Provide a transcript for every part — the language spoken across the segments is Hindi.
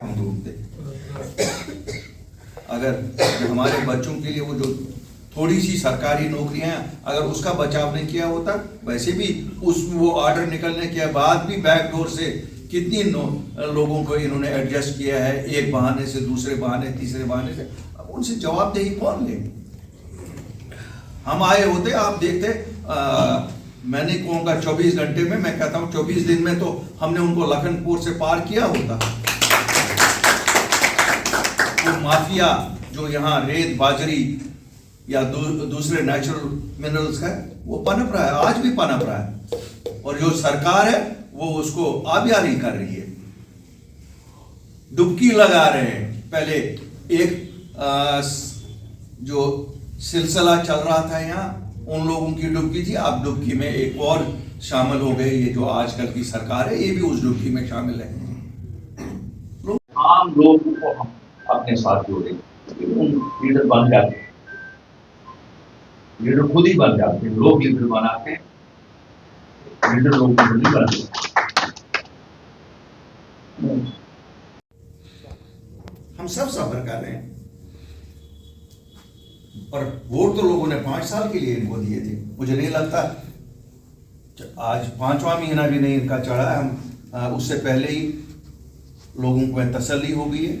हम ढूंढते। अगर हमारे बच्चों के लिए वो जो थोड़ी सी सरकारी नौकरियां अगर उसका बचाव नहीं किया होता, वैसे भी उस वो ऑर्डर निकलने के बाद भी बैकडोर से कितनी लोगों को इन्होंने एडजस्ट किया है, एक बहाने से दूसरे बहाने तीसरे बहाने से। अब उनसे जवाबदेही कौन ले? हम आए होते, आप देखते, मैंने कहूँगा 24 घंटे में, मैं कहता हूँ 24 दिन में तो हमने उनको लखनपुर से पार किया होता। वो माफिया जो यहाँ रेत बाजरी या दूसरे नेचुरल मिनरल्स है वो पनप रहा है, आज भी पनप रहा है, और जो सरकार है वो उसको आबियारी कर रही है, डुबकी लगा रहे हैं। पहले एक जो सिलसिला चल रहा था यहाँ, उन लोगों की डुबकी थी, अब डुबकी में एक और शामिल हो गए, ये जो आजकल की सरकार है ये भी उस डुबकी में शामिल है। आम लोगों को हम अपने साथ जोड़े, उन लीडर बन जाते हैं, लीडर खुद ही बन जाते हैं, लोग लीडर बनाते हैं, लीडर लोग नहीं बनते। हम सब सफर कर रहे हैं, और वोट तो लोगों ने 5 साल के लिए इनको दिए थे। मुझे नहीं लगता आज 5वां महीना भी नहीं इनका चढ़ा है, हम उससे पहले ही लोगों को तसल्ली हो गई है।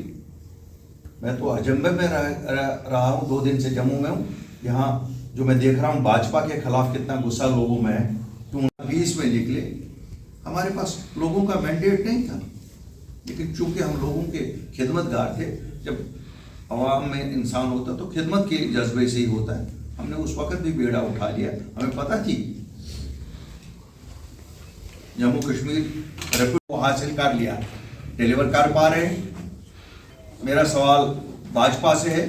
मैं तो अजंबे में रहा हूँ, 2 दिन से जम्मू में हूँ। यहाँ जो मैं देख रहा हूँ भाजपा के खिलाफ कितना गुस्सा लोगों में है, क्यों 20 में निकले। हमारे पास लोगों का मैंडेट नहीं था, लेकिन चूंकि हम लोगों के खिदमतगार थे, जब अवाम में इंसान होता तो खिदमत के जज्बे से ही होता है। हमने उस वक्त भी बेड़ा उठा लिया, हमें पता थी जम्मू कश्मीर रेपुट को हासिल कर लिया, डिलीवर कर पा रहे हैं। मेरा सवाल भाजपा से है,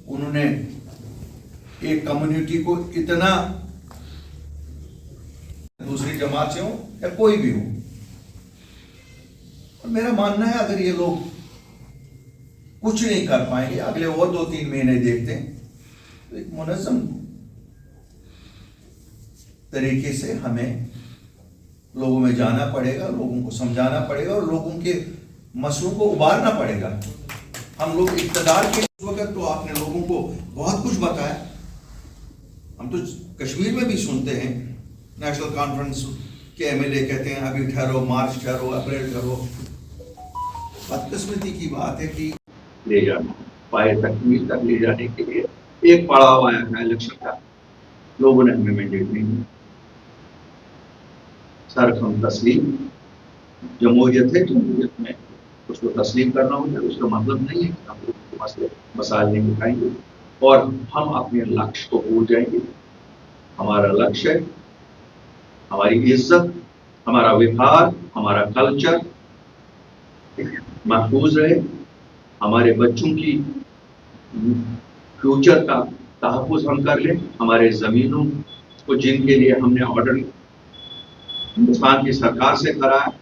उन्होंने एक कम्युनिटी को इतना, दूसरी जमात से हो या कोई भी हो, और मेरा मानना है अगर ये लोग कुछ नहीं कर पाएंगे, अगले और 2-3 महीने देखते हैं, तो एक मुनज़्ज़म तरीके से हमें लोगों में जाना पड़ेगा, लोगों को समझाना पड़ेगा और लोगों के मसलों को उबारना पड़ेगा। हम लोग इक़्तिदार के वक्त तो आपने लोगों को बहुत कुछ बताया, हम तो कश्मीर में भी सुनते हैं, नेशनल कॉन्फ्रेंस के MLA कहते हैं अभी ठहरो, मार्च ठहरो, अप्रैल ठहरो। बदकिस्मती की बात है कि ले जाना, पाए तकमील तक ले जाने के लिए एक पड़ाव आया है इलेक्शन का, लोगों ने हमें मैंडेट नहीं दिया। सर हम तस्लीम, जमहूरियत है, जमहूरियत में उसको तस्लीम करना होगा, उसका मतलब नहीं है कि हम लोग मसले मसाइल नहीं उठाएंगे और हम अपने लक्ष्य को भूल जाएंगे। हमारा लक्ष्य है हमारी इज्जत, हमारा व्यवहार, हमारा कल्चर महफूज रहे, हमारे बच्चों की फ्यूचर का तहफ़्फ़ुज़ हम कर लें, हमारे ज़मीनों को जिनके लिए हमने ऑर्डर हिंदुस्तान की सरकार से करा है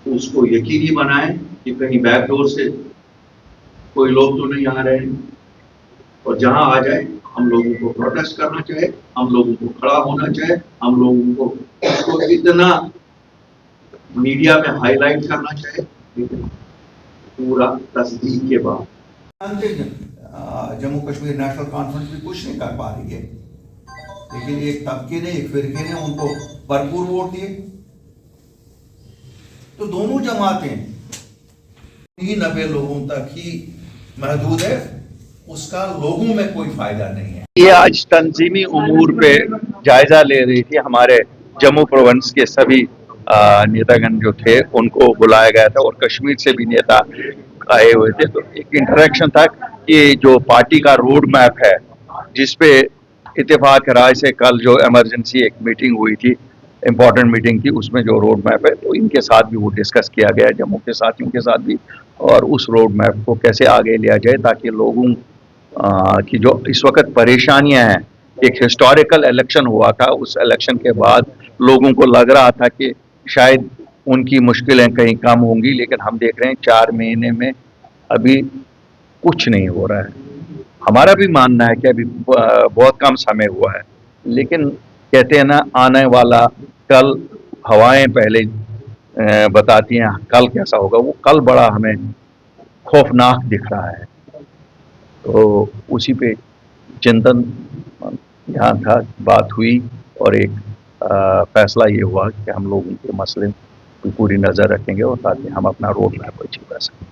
उसको यकीनी बनाएं कि कहीं बैकडोर से कोई लोग तो नहीं आ रहे हैं, और जहां आ जाए हम लोगों को प्रोटेस्ट करना चाहिए, हम लोगों को खड़ा होना चाहिए, हम लोगों को उसको इतना मीडिया में हाईलाइट करना चाहिए, लेकिन पूरा तस्दीक के बाद। जम्मू कश्मीर नेशनल कॉन्फ्रेंस भी कुछ नहीं कर पा रही है, लेकिन एक तबके ने, एक फिरके ने उनको भरपूर वोट दिए। तो दोनों जमातें 90 लोगों तक ही महदूद है, उसका लोगों में कोई फायदा नहीं है। ये आज तंजीमी उमूर पे जायजा ले रही थी, हमारे जम्मू प्रोविंस के सभी नेतागण जो थे उनको बुलाया गया था और कश्मीर से भी नेता आए हुए थे। तो एक इंटरेक्शन था कि जो पार्टी का रोड मैप है, जिसपे इत्तेफाक राय से कल जो इमरजेंसी एक मीटिंग हुई थी, इम्पोर्टेंट मीटिंग थी, उसमें जो रोड मैप है तो इनके साथ भी वो डिस्कस किया गया, जम्मू के साथियों के साथ भी, और उस रोड मैप को कैसे आगे लिया जाए ताकि लोगों की जो इस वक्त परेशानियां हैं, एक हिस्टोरिकल इलेक्शन हुआ था, उस इलेक्शन के बाद लोगों को लग रहा था कि शायद उनकी मुश्किलें कहीं कम होंगी, लेकिन हम देख रहे हैं 4 महीने में अभी कुछ नहीं हो रहा है। हमारा भी मानना है कि अभी बहुत कम समय हुआ है, लेकिन कहते हैं ना, आने वाला कल हवाएं पहले बताती हैं कल कैसा होगा, वो कल बड़ा हमें खौफनाक दिख रहा है। तो उसी पे चिंतन यहाँ था, बात हुई और एक फैसला ये हुआ कि हम लोग उनके मसले की पूरी नज़र रखेंगे और ताकि हम अपना रोड मैप अचीव कर सकें।